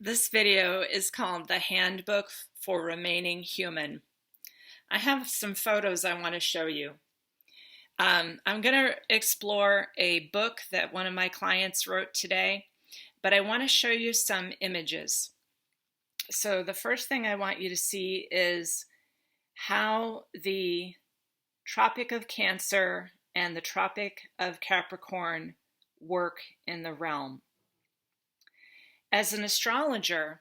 This video is called the Handbook for Remaining Human. I have some photos I want to show you. I'm going to explore a book that one of my clients wrote today, but I want to show you some images. So the first thing I want you to see is how the Tropic of Cancer and the Tropic of Capricorn work in the realm. As an astrologer,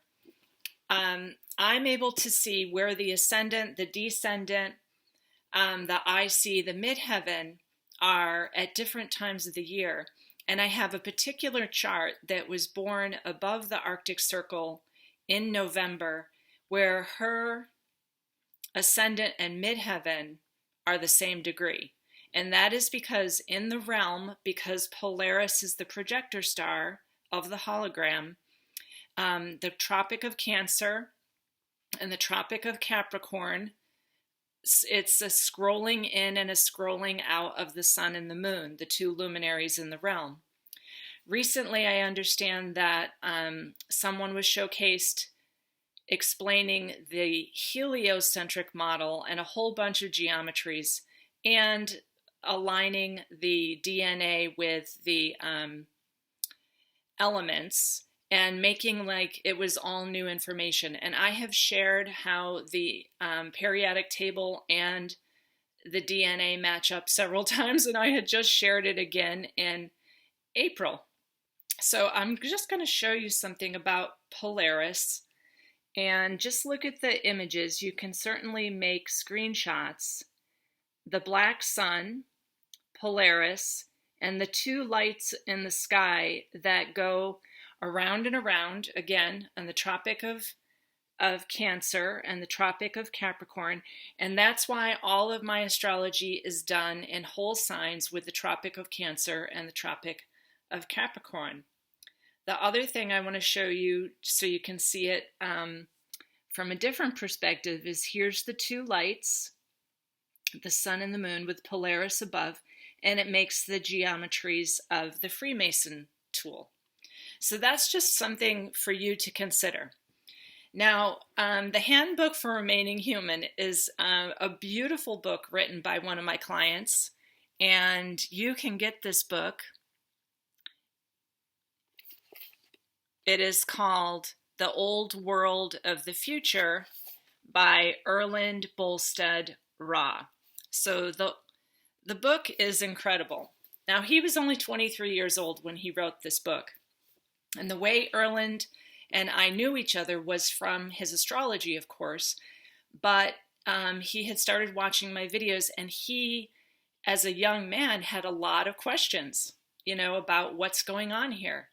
I'm able to see where the ascendant, the descendant, the IC, the midheaven are at different times of the year. And I have a particular chart that was born above the Arctic Circle in November, where her ascendant and midheaven are the same degree. And that is because in the realm, because Polaris is the projector star of the hologram, the Tropic of Cancer and the Tropic of Capricorn, it's a scrolling in and a scrolling out of the sun and the moon, the two luminaries in the realm. Recently, I understand that someone was showcased explaining the heliocentric model and a whole bunch of geometries and aligning the DNA with the elements and making like it was all new information. And I have shared how the periodic table and the DNA match up several times, and I had just shared it again in April. So I'm just going to show you something about Polaris, and just look at the images. You can certainly make screenshots. The black sun, Polaris, and the two lights in the sky that go around and around, again, on the Tropic of Cancer and the Tropic of Capricorn. And that's why all of my astrology is done in whole signs with the Tropic of Cancer and the Tropic of Capricorn. The other thing I want to show you so you can see it from a different perspective is here's the two lights, the sun and the moon with Polaris above, and it makes the geometries of the Freemason tool. So that's just something for you to consider. Now, the Handbook for Remaining Human is a beautiful book written by one of my clients, and you can get this book. It is called The Old World of the Future by Erlend, Bolstad, Ra. So the book is incredible. Now, he was only 23 years old when he wrote this book. And the way Erlend and I knew each other was from his astrology, of course, but he had started watching my videos, and he, as a young man, had a lot of questions, about what's going on here.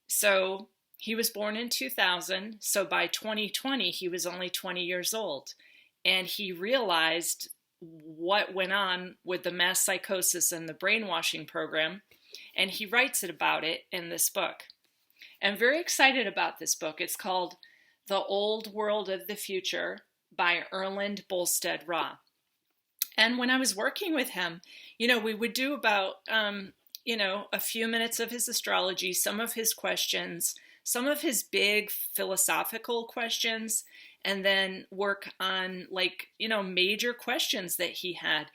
So he was born in 2000, so by 2020, he was only 20 years old, and he realized what went on with the mass psychosis and the brainwashing program, and he writes about it in this book. I'm very excited about this book. It's called The Old World of the Future by Erlend, Bolstad, Ra. And when I was working with him, we would do about, a few minutes of his astrology, some of his questions, some of his big philosophical questions, and then work on major questions that he had.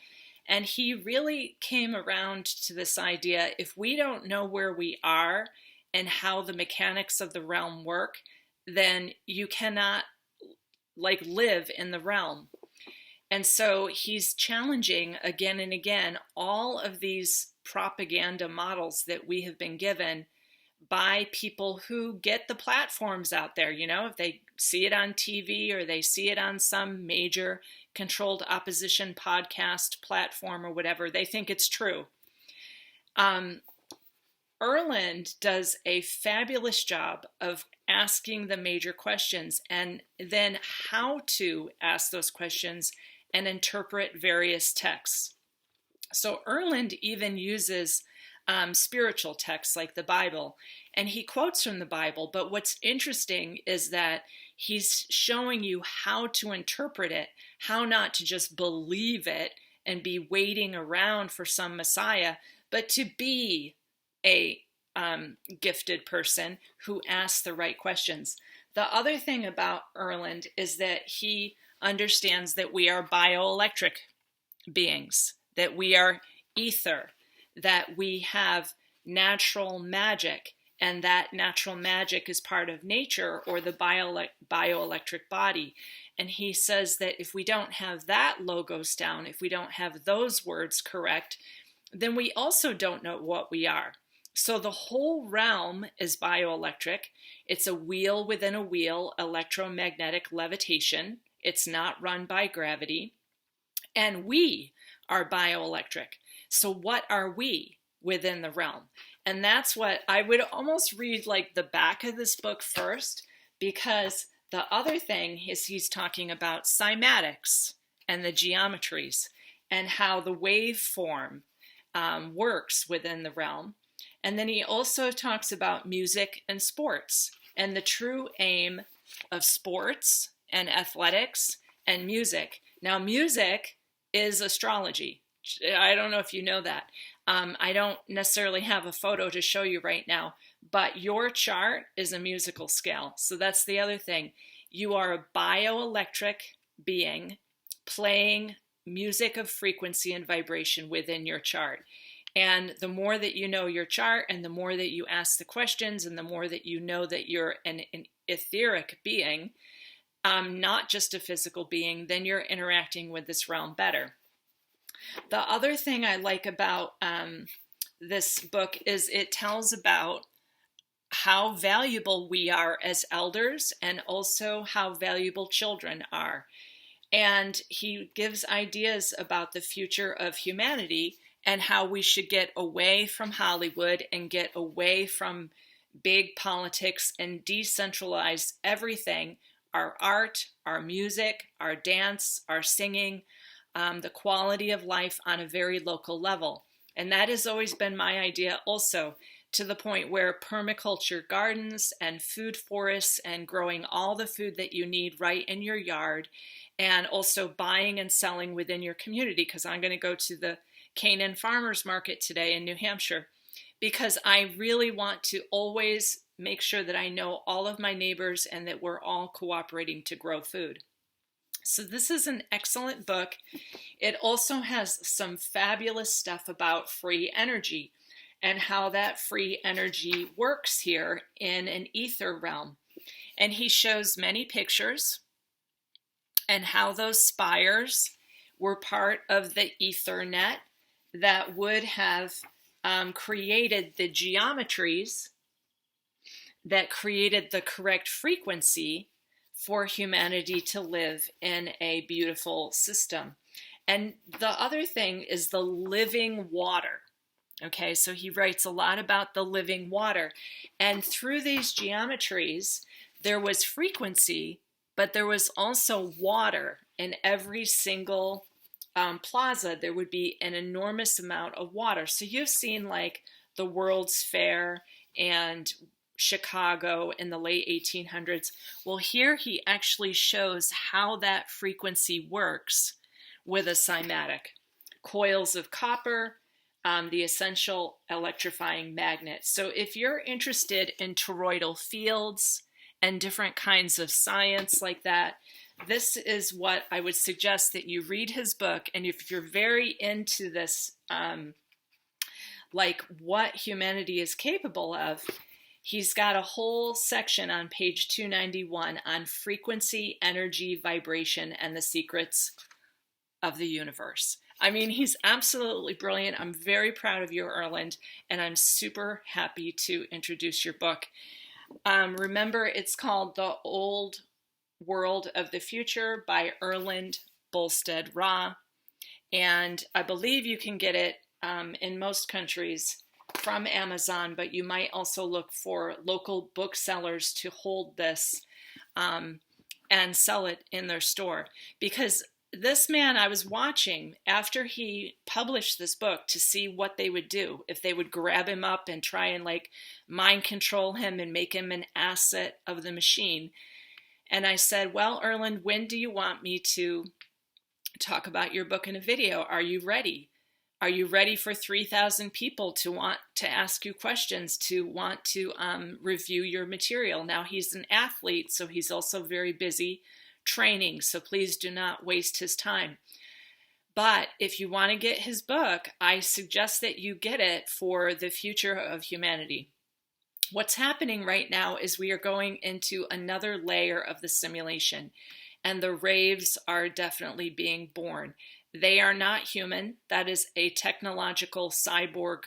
And he really came around to this idea, if we don't know where we are and how the mechanics of the realm work, then you cannot live in the realm. And so he's challenging again and again all of these propaganda models that we have been given by people who get the platforms out there. If they see it on TV or they see it on some major controlled opposition podcast platform or whatever, they think it's true. Erlend does a fabulous job of asking the major questions and then how to ask those questions and interpret various texts. So Erlend even uses spiritual texts like the Bible, and he quotes from the Bible, but what's interesting is that he's showing you how to interpret it, how not to just believe it and be waiting around for some Messiah, but to be a gifted person who asks the right questions. The other thing about Erlend is that he understands that we are bioelectric beings, that we are ether, that we have natural magic, and that natural magic is part of nature or the bioelectric body. And he says that if we don't have that logos down, if we don't have those words correct, then we also don't know what we are. So the whole realm is bioelectric. It's a wheel within a wheel, electromagnetic levitation. It's not run by gravity. And we are bioelectric. So what are we within the realm? And that's what I would almost read like the back of this book first, because the other thing is he's talking about cymatics and the geometries and how the waveform works within the realm. And then he also talks about music and sports and the true aim of sports and athletics and music. Now, music is astrology. I don't know if you know that. I don't necessarily have a photo to show you right now, but your chart is a musical scale. So that's the other thing. You are a bioelectric being playing music of frequency and vibration within your chart. And the more that you know your chart and the more that you ask the questions and the more that you know that you're an etheric being, not just a physical being, then you're interacting with this realm better. The other thing I like about this book is it tells about how valuable we are as elders and also how valuable children are. And he gives ideas about the future of humanity and how we should get away from Hollywood and get away from big politics and decentralize everything, our art, our music, our dance, our singing, the quality of life on a very local level. And that has always been my idea also, to the point where permaculture gardens and food forests and growing all the food that you need right in your yard, and also buying and selling within your community, because I'm going to go to the Canaan Farmers Market today in New Hampshire, because I really want to always make sure that I know all of my neighbors and that we're all cooperating to grow food. So this is an excellent book. It also has some fabulous stuff about free energy and how that free energy works here in an ether realm. And he shows many pictures and how those spires were part of the ether net that would have created the geometries that created the correct frequency for humanity to live in a beautiful system. And the other thing is the living water. Okay, so he writes a lot about the living water. And through these geometries, there was frequency, but there was also water in every single plaza. There would be an enormous amount of water. So you've seen like the World's Fair and Chicago in the late 1800s. Well, here he actually shows how that frequency works with a cymatic. Coils of copper, the essential electrifying magnet. So if you're interested in toroidal fields and different kinds of science like that, this is what I would suggest that you read his book. And if you're very into this, like what humanity is capable of, he's got a whole section on page 291 on frequency, energy, vibration, and the secrets of the universe. I mean, he's absolutely brilliant. I'm very proud of you, Erlend, and I'm super happy to introduce your book. Remember, it's called The Old World of the Future by Erlend Bolstad Ra, and I believe you can get it in most countries from Amazon, but you might also look for local booksellers to hold this and sell it in their store. Because this man, I was watching after he published this book to see what they would do, if they would grab him up and try and like mind control him and make him an asset of the machine. And I said, well, Erlend, when do you want me to talk about your book in a video? Are you ready? Are you ready for 3,000 people to want to ask you questions, to want to review your material? Now, he's an athlete, so he's also very busy training, so please do not waste his time. But if you want to get his book, I suggest that you get it for the future of humanity. What's happening right now is we are going into another layer of the simulation, and the raves are definitely being born. They are not human. That is a technological cyborg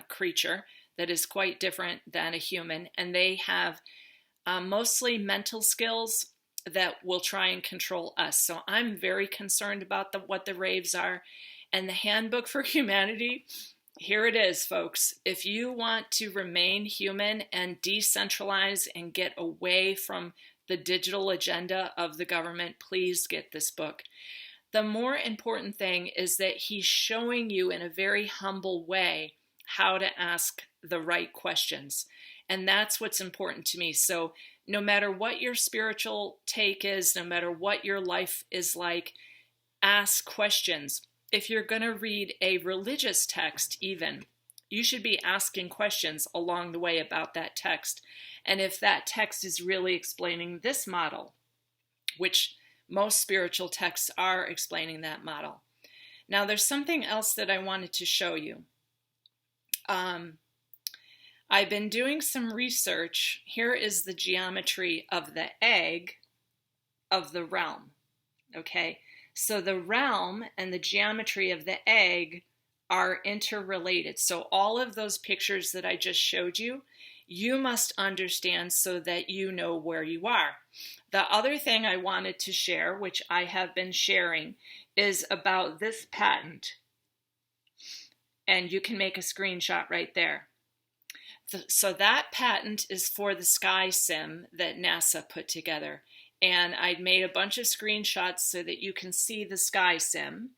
creature that is quite different than a human, and they have mostly mental skills that will try and control us. So I'm very concerned about what the raves are. And the Handbook for Humanity, here it is, folks. If you want to remain human and decentralize and get away from the digital agenda of the government, please get this book. The more important thing is that he's showing you in a very humble way how to ask the right questions. And that's what's important to me. So no matter what your spiritual take is, no matter what your life is like, ask questions. If you're going to read a religious text even, you should be asking questions along the way about that text. And if that text is really explaining this model, which most spiritual texts are explaining that model. Now, there's something else that I wanted to show you. I've been doing some research. Here is the geometry of the egg of the realm. Okay, so the realm and the geometry of the egg are interrelated. So all of those pictures that I just showed you, you must understand so that you know where you are. The other thing I wanted to share, which I have been sharing, is about this patent. And you can make a screenshot right there. So that patent is for the Sky Sim that NASA put together. And I made a bunch of screenshots so that you can see the Sky Sim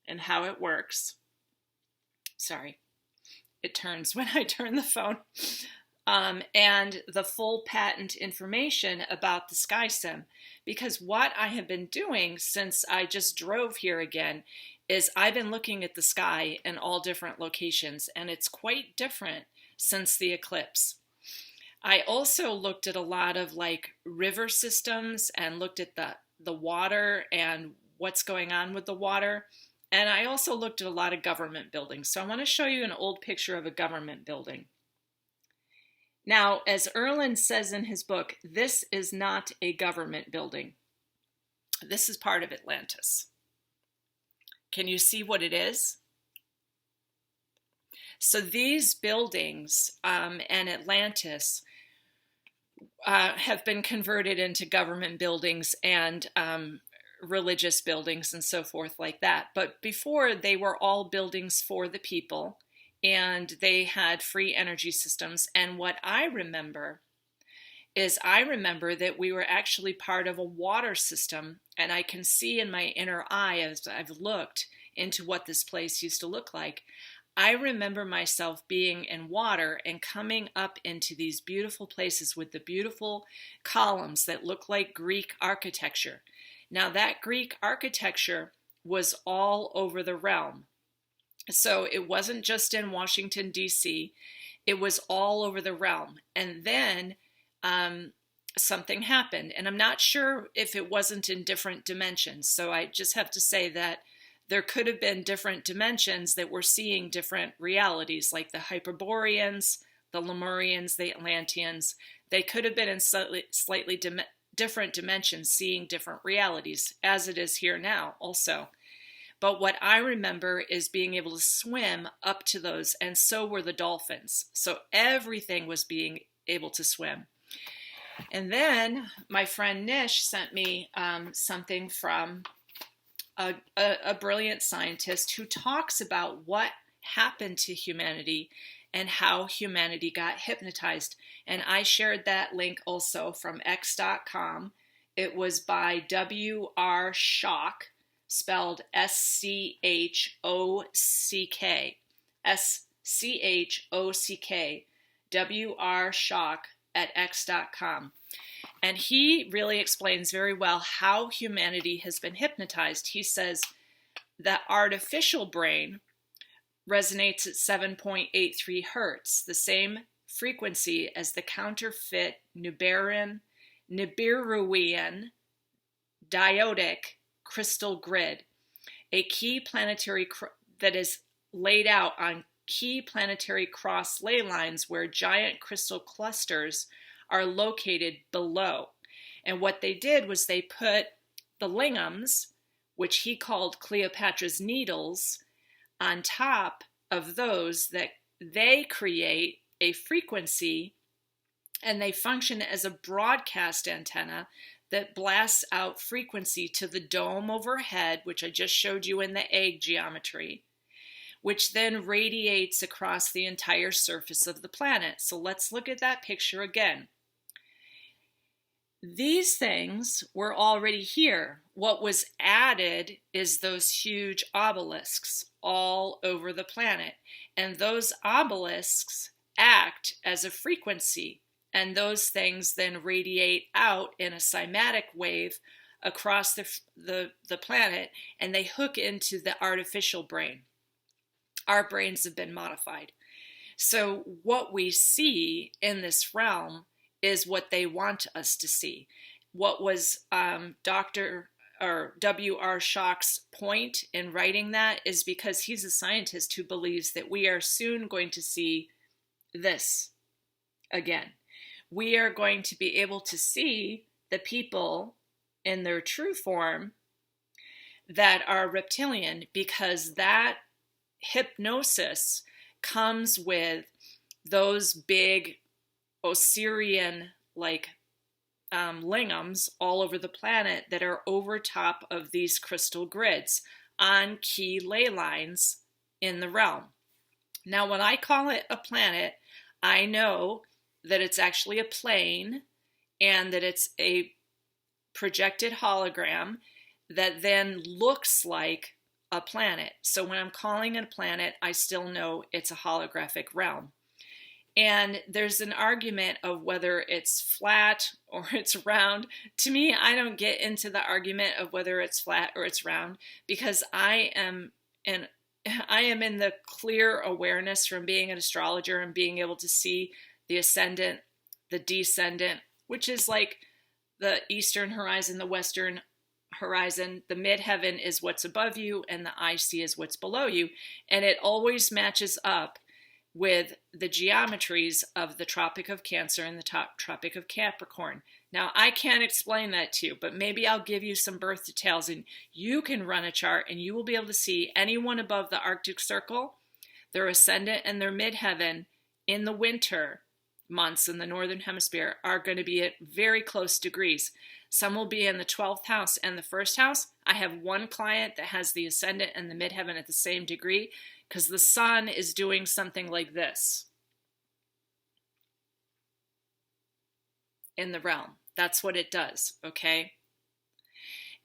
and how it works. Sorry, it turns when I turn the phone. And the full patent information about the Sky Sim. Because what I have been doing since I just drove here again is I've been looking at the sky in all different locations, and it's quite different since the eclipse. I also looked at a lot of like river systems and looked at the water and what's going on with the water. And I also looked at a lot of government buildings. So I want to show you an old picture of a government building. Now, as Erlend says in his book, this is not a government building. This is part of Atlantis. Can you see what it is? So these buildings and Atlantis have been converted into government buildings and religious buildings and so forth like that. But before, they were all buildings for the people, and they had free energy systems. And what I remember is that we were actually part of a water system, and I can see in my inner eye as I've looked into what this place used to look like. I remember myself being in water and coming up into these beautiful places with the beautiful columns that look like Greek architecture. Now, that Greek architecture was all over the realm. So it wasn't just in Washington, D.C., it was all over the realm. And then something happened, and I'm not sure if it wasn't in different dimensions. So I just have to say that there could have been different dimensions that were seeing different realities, like the Hyperboreans, the Lemurians, the Atlanteans. They could have been in slightly different dimensions, seeing different realities, as it is here now also. But what I remember is being able to swim up to those, and so were the dolphins. So everything was being able to swim. And then my friend Nish sent me something from a brilliant scientist who talks about what happened to humanity and how humanity got hypnotized. And I shared that link also from x.com. It was by W.R. Schock, spelled S-C-H-O-C-K. S-C-H-O-C-K. W.R. Schock at x.com. And he really explains very well how humanity has been hypnotized. He says the artificial brain resonates at 7.83 hertz, the same frequency as the counterfeit Nibiruian diodic crystal grid, a key planetary that is laid out on key planetary cross ley lines where giant crystal clusters are located below. And what they did was they put the lingams, which he called Cleopatra's needles, on top of those that they create a frequency, and they function as a broadcast antenna that blasts out frequency to the dome overhead, which I just showed you in the egg geometry, which then radiates across the entire surface of the planet. So let's look at that picture again. These things were already here. What was added is those huge obelisks all over the planet. And those obelisks act as a frequency. And those things then radiate out in a cymatic wave across the planet, and they hook into the artificial brain. Our brains have been modified. So what we see in this realm is what they want us to see. What was Dr. or W.R. Schoch's point in writing that is because he's a scientist who believes that we are soon going to see this again. We are going to be able to see the people in their true form that are reptilian, because that hypnosis comes with those big Osirian lingams all over the planet that are over top of these crystal grids on key ley lines in the realm. Now, when I call it a planet, I know that it's actually a plane and that it's a projected hologram that then looks like a planet. So when I'm calling it a planet, I still know it's a holographic realm. And there's an argument of whether it's flat or it's round. To me, I don't get into the argument of whether it's flat or it's round, because I am in the clear awareness from being an astrologer and being able to see the ascendant, the descendant, which is like the eastern horizon, the western horizon. The midheaven is what's above you, and the IC is what's below you. And it always matches up with the geometries of the Tropic of Cancer and the Tropic of Capricorn. Now, I can't explain that to you, but maybe I'll give you some birth details and you can run a chart and you will be able to see anyone above the Arctic Circle, their ascendant and their midheaven in the winter months in the Northern Hemisphere are going to be at very close degrees. Some will be in the 12th house and the first house. I have one client that has the ascendant and the midheaven at the same degree, because the sun is doing something like this in the realm. That's what it does, okay?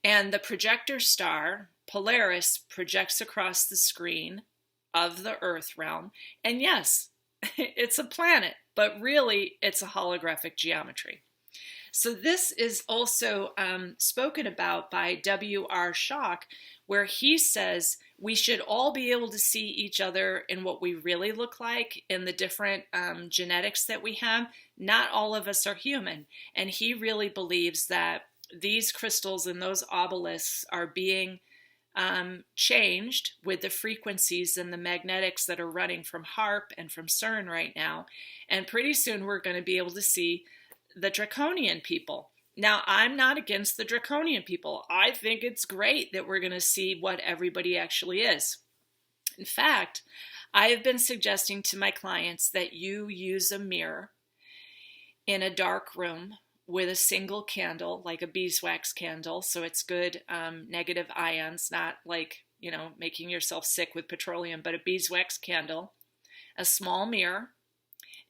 And the projector star, Polaris, projects across the screen of the Earth realm. And yes, it's a planet, but really it's a holographic geometry. So this is also spoken about by W.R. Schoch, where he says we should all be able to see each other in what we really look like in the different genetics that we have. Not all of us are human. And he really believes that these crystals and those obelisks are being changed with the frequencies and the magnetics that are running from HARP and from CERN right now. And pretty soon we're going to be able to see the draconian people. Now, I'm not against the draconian people. I think it's great that we're going to see what everybody actually is. In fact, I have been suggesting to my clients that you use a mirror in a dark room with a single candle, like a beeswax candle, so it's good negative ions, not like, making yourself sick with petroleum, but a beeswax candle, a small mirror,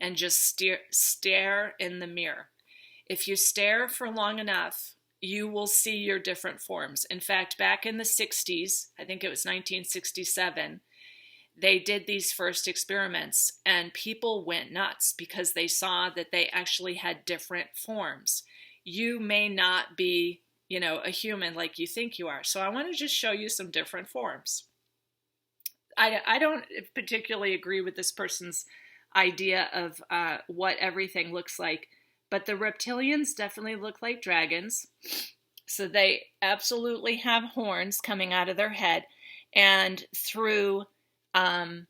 and just stare in the mirror. If you stare for long enough, you will see your different forms. In fact, back in the 60s, I think it was 1967, they did these first experiments and people went nuts because they saw that they actually had different forms. You may not be, a human like you think you are. So I want to just show you some different forms. I don't particularly agree with this person's idea of what everything looks like, but the reptilians definitely look like dragons. So they absolutely have horns coming out of their head, and through um,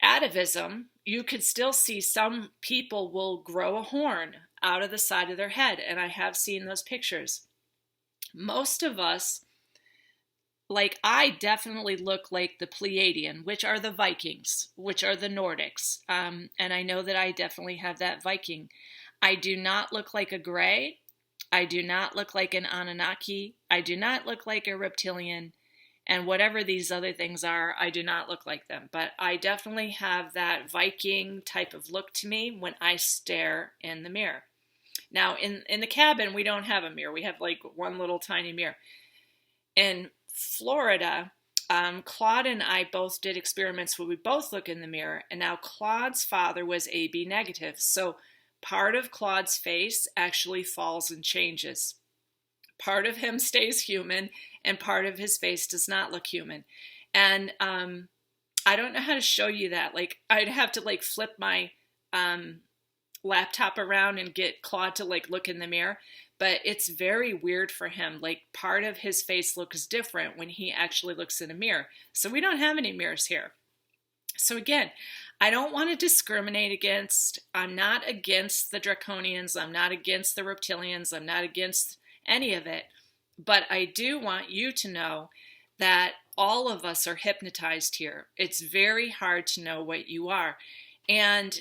atavism, you could still see some people will grow a horn out of the side of their head, and I have seen those pictures. Most of us, like I definitely look like the Pleiadian, which are the Vikings, which are the Nordics. And I know that I definitely have that Viking. I do not look like a gray. I do not look like an Anunnaki. I do not look like a reptilian. And whatever these other things are, I do not look like them. But I definitely have that Viking type of look to me when I stare in the mirror. Now, in the cabin, we don't have a mirror. We have like one little tiny mirror. In Florida, Claude and I both did experiments where we both look in the mirror, and now Claude's father was AB negative. So part of Claude's face actually falls and changes. Part of him stays human, and part of his face does not look human. And I don't know how to show you that. Like, I'd have to like flip my laptop around and get Claude to like look in the mirror. But it's very weird for him. Like, part of his face looks different when he actually looks in a mirror. So we don't have any mirrors here. So again, I don't want to discriminate against, I'm not against the draconians, I'm not against the reptilians, I'm not against any of it. But I do want you to know that all of us are hypnotized here. It's very hard to know what you are. And,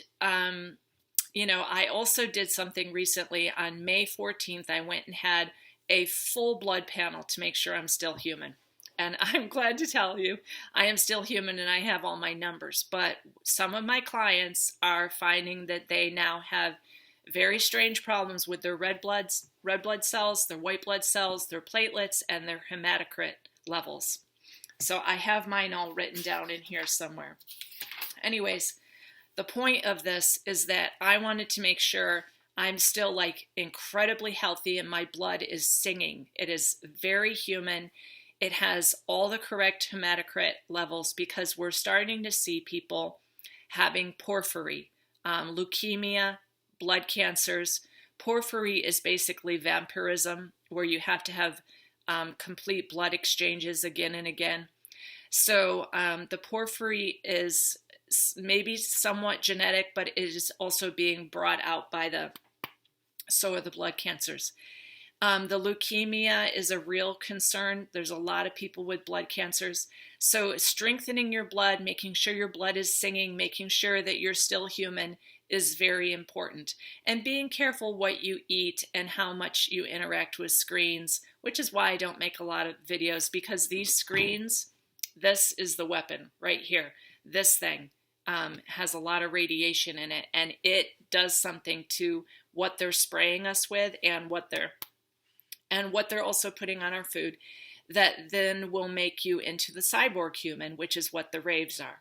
I also did something recently. On May 14th, I went and had a full blood panel to make sure I'm still human. And I'm glad to tell you, I am still human and I have all my numbers. But some of my clients are finding that they now have very strange problems with their red blood cells, their white blood cells, their platelets, and their hematocrit levels. So I have mine all written down in here somewhere. Anyways, the point of this is that I wanted to make sure I'm still like incredibly healthy and my blood is singing. It is very human. It has all the correct hematocrit levels because we're starting to see people having porphyry, leukemia, blood cancers. Porphyry is basically vampirism, where you have to have complete blood exchanges again and again. So the porphyry is maybe somewhat genetic, but it is also being brought out by so are the blood cancers. The leukemia is a real concern. There's a lot of people with blood cancers. So strengthening your blood, making sure your blood is singing, making sure that you're still human is very important. And being careful what you eat and how much you interact with screens, which is why I don't make a lot of videos, because these screens, this is the weapon right here. This thing has a lot of radiation in it, and it does something to what they're spraying us with and what they're also putting on our food that then will make you into the cyborg human, which is what the raves are.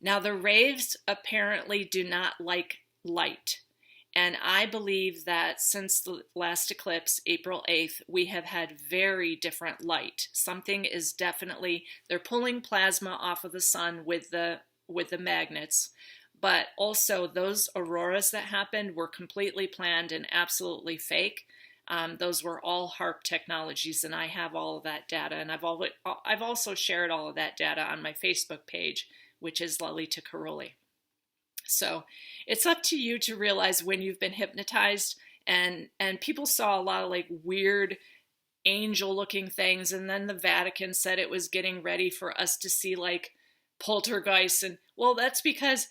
Now, the raves apparently do not like light. And I believe that since the last eclipse, April 8th, we have had very different light. Something is definitely, they're pulling plasma off of the sun with the magnets. But also those auroras that happened were completely planned and absolutely fake. Those were all HARP technologies, and I have all of that data. And I've also shared all of that data on my Facebook page, which is Lalita Karoli. So it's up to you to realize when you've been hypnotized, and people saw a lot of like weird angel looking things. And then the Vatican said it was getting ready for us to see like poltergeists. And well, that's because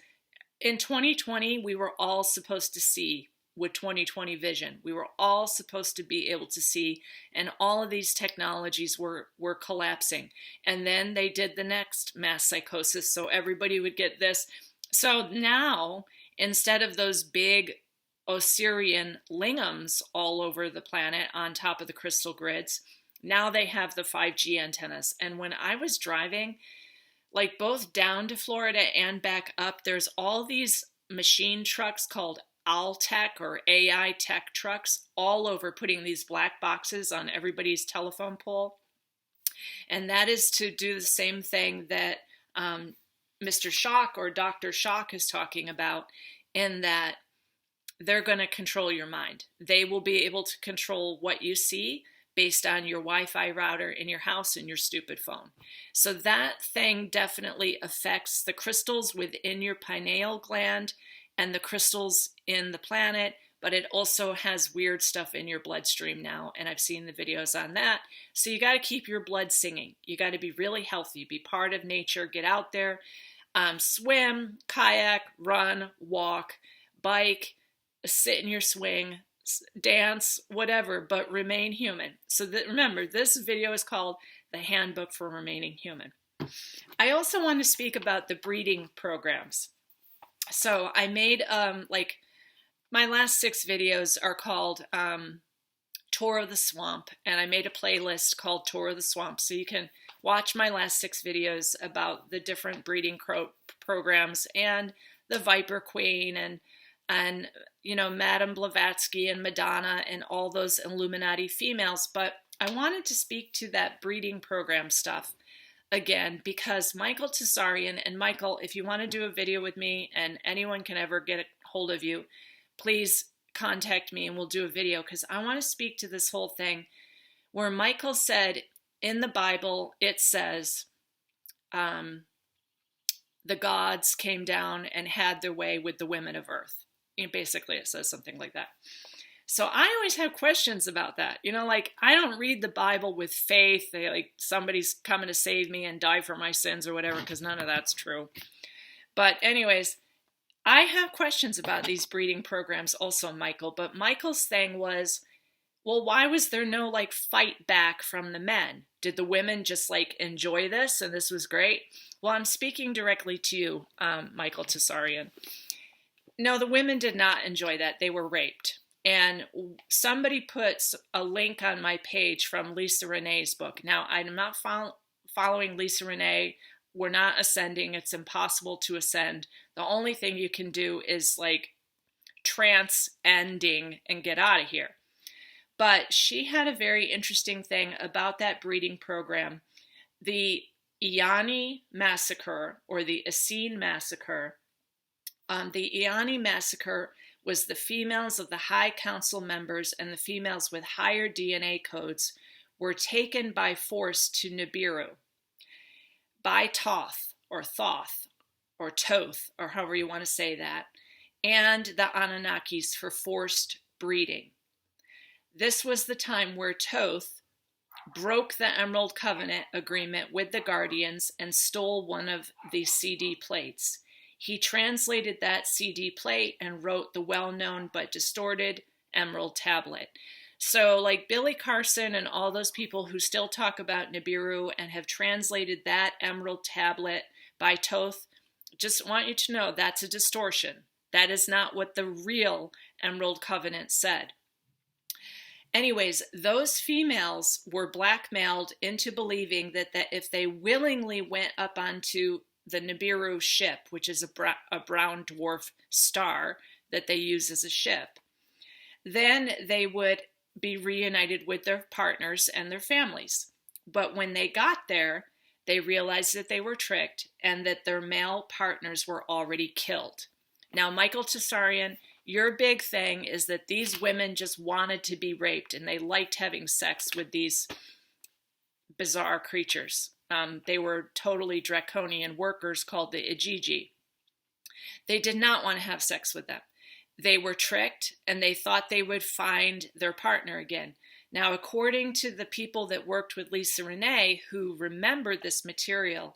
in 2020, we were all supposed to see with 2020 vision. We were all supposed to be able to see, and all of these technologies were collapsing. And then they did the next mass psychosis, so everybody would get this. So now, instead of those big Osirian lingams all over the planet on top of the crystal grids, now they have the 5G antennas. And when I was driving, like both down to Florida and back up, there's all these machine trucks called Tech or AI tech trucks all over, putting these black boxes on everybody's telephone pole. And that is to do the same thing that Mr. Shock or Dr. Shock is talking about, in that they're going to control your mind. They will be able to control what you see based on your Wi-Fi router in your house and your stupid phone. So that thing definitely affects the crystals within your pineal gland and the crystals in the planet, but it also has weird stuff in your bloodstream now, and I've seen the videos on that. So you got to keep your blood singing. You got to be really healthy, be part of nature, get out there, swim, kayak, run, walk, bike, sit in your swing, dance, whatever, but remain human. So that, remember, this video is called The Handbook for Remaining Human. I also want to speak about the breeding programs. So I made, my last 6 videos are called Tour of the Swamp, and I made a playlist called Tour of the Swamp, so you can watch my last 6 videos about the different breeding programs and the Viper Queen and you know, Madame Blavatsky and Madonna and all those Illuminati females. But I wanted to speak to that breeding program stuff again, because Michael Tsarian, and Michael, if you want to do a video with me and anyone can ever get a hold of you, please contact me and we'll do a video, because I want to speak to this whole thing where Michael said in the Bible, it says the gods came down and had their way with the women of earth. You know, basically, it says something like that. So I always have questions about that. You know, like, I don't read the Bible with faith. Like somebody's coming to save me and die for my sins or whatever, because none of that's true. But anyways, I have questions about these breeding programs also, Michael. But Michael's thing was, well, why was there no like fight back from the men? Did the women just like enjoy this and this was great? Well, I'm speaking directly to you, Michael Tsarian. No, the women did not enjoy that. They were raped. And somebody puts a link on my page from Lisa Renee's book. Now, I'm not following Lisa Renee. We're not ascending. It's impossible to ascend. The only thing you can do is like trans-ending and get out of here. But she had a very interesting thing about that breeding program. The Iani massacre, or the Essene massacre, the Iani massacre was the females of the High Council members and the females with higher DNA codes were taken by force to Nibiru by Thoth, or Thoth, or Toth, or however you want to say that, and the Anunnakis for forced breeding. This was the time where Toth broke the Emerald Covenant agreement with the Guardians and stole one of the CD plates. He translated that CD plate and wrote the well-known but distorted Emerald Tablet. So like Billy Carson and all those people who still talk about Nibiru and have translated that Emerald Tablet by Toth, just want you to know that's a distortion. That is not what the real Emerald Covenant said. Anyways, those females were blackmailed into believing that if they willingly went up onto the Nibiru ship, which is a brown dwarf star that they use as a ship, then they would be reunited with their partners and their families. But when they got there, they realized that they were tricked and that their male partners were already killed. Now, Michael Tsarian, your big thing is that these women just wanted to be raped and they liked having sex with these bizarre creatures. They were totally draconian workers called the Ijiji. They did not want to have sex with them. They were tricked and they thought they would find their partner again. Now, according to the people that worked with Lisa Renee, who remembered this material,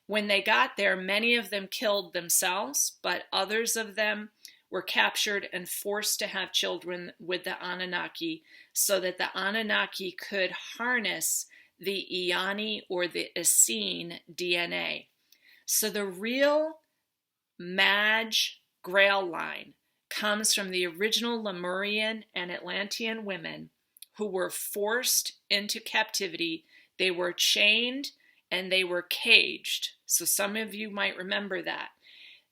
when they got there, many of them killed themselves, but others of them were captured and forced to have children with the Anunnaki so that the Anunnaki could harness the Iani or the Essene DNA. So the real Madge Grail line comes from the original Lemurian and Atlantean women who were forced into captivity. They were chained and they were caged. So some of you might remember that.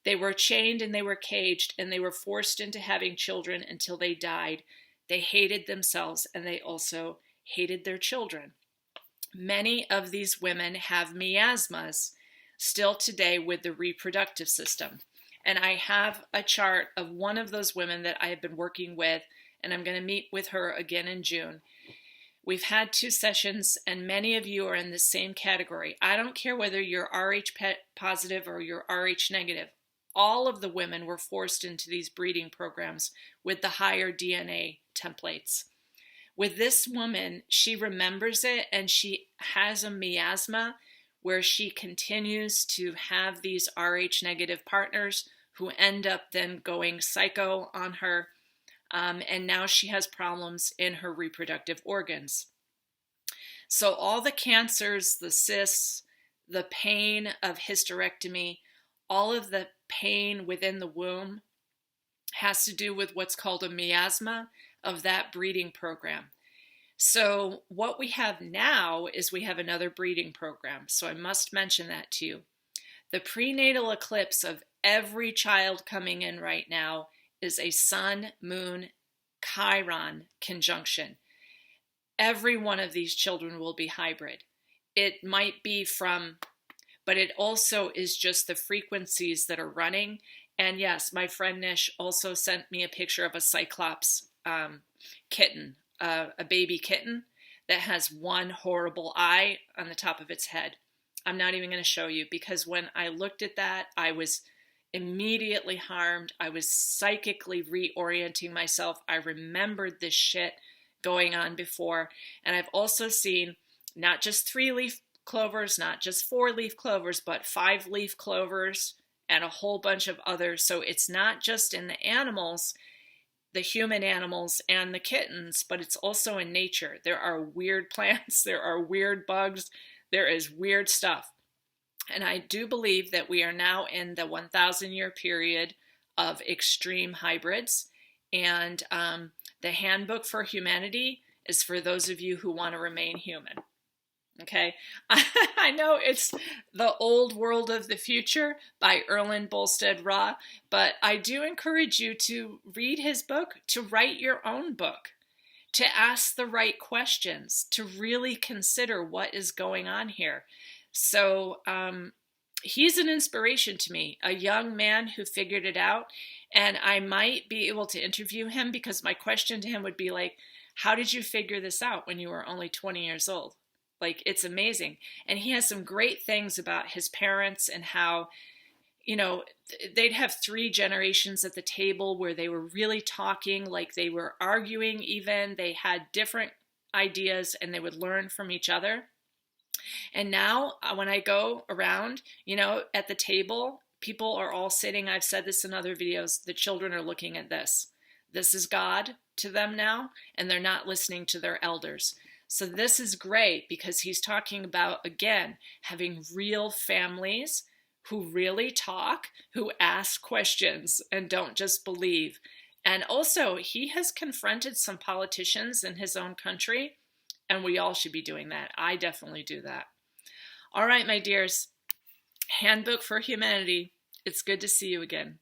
They were chained and they were caged and they were forced into having children until they died. They hated themselves and they also hated their children. Many of these women have miasmas. still today with the reproductive system. And I have a chart of one of those women that I have been working with, and I'm going to meet with her again in June. We've had 2 sessions, and many of you are in the same category. I don't care whether you're Rh positive or you're Rh negative. All of the women were forced into these breeding programs with the higher DNA templates. With this woman, she remembers it, and she has a miasma where she continues to have these Rh negative partners who end up then going psycho on her. And now she has problems in her reproductive organs. So all the cancers, the cysts, the pain of hysterectomy, all of the pain within the womb has to do with what's called a miasma of that breeding program. So what we have now is we have another breeding program. So I must mention that to you. The prenatal eclipse of every child coming in right now is a Sun, Moon, Chiron conjunction. Every one of these children will be hybrid. It might be but it also is just the frequencies that are running. And yes, my friend Nish also sent me a picture of a Cyclops kitten, a baby kitten that has one horrible eye on the top of its head. I'm not even going to show you, because when I looked at that, I was immediately harmed. I was psychically reorienting myself. I remembered this shit going on before. And I've also seen not just 3-leaf clovers, not just 4-leaf clovers, but 5-leaf clovers and a whole bunch of others. So it's not just in the animals, the human animals and the kittens, but it's also in nature. There are weird plants, there are weird bugs, there is weird stuff. And I do believe that we are now in the 1,000-year period of extreme hybrids. And the Handbook for Humanity is for those of you who want to remain human. Okay? I know it's The Old World of the Future by Erlend, Bolstad, but I do encourage you to read his book, to write your own book, to ask the right questions, to really consider what is going on here. So he's an inspiration to me, a young man who figured it out. And I might be able to interview him, because my question to him would be like, how did you figure this out when you were only 20 years old? Like, it's amazing. And he has some great things about his parents and how, you know, they'd have 3 generations at the table where they were really talking, like they were arguing even. They had different ideas and they would learn from each other. And now when I go around, you know, at the table, people are all sitting. I've said this in other videos. The children are looking at this. This is God to them now, and they're not listening to their elders. So this is great, because he's talking about, again, having real families who really talk, who ask questions and don't just believe. And also, he has confronted some politicians in his own country, and we all should be doing that. I definitely do that. All right, my dears. Handbook for Humanity. It's good to see you again.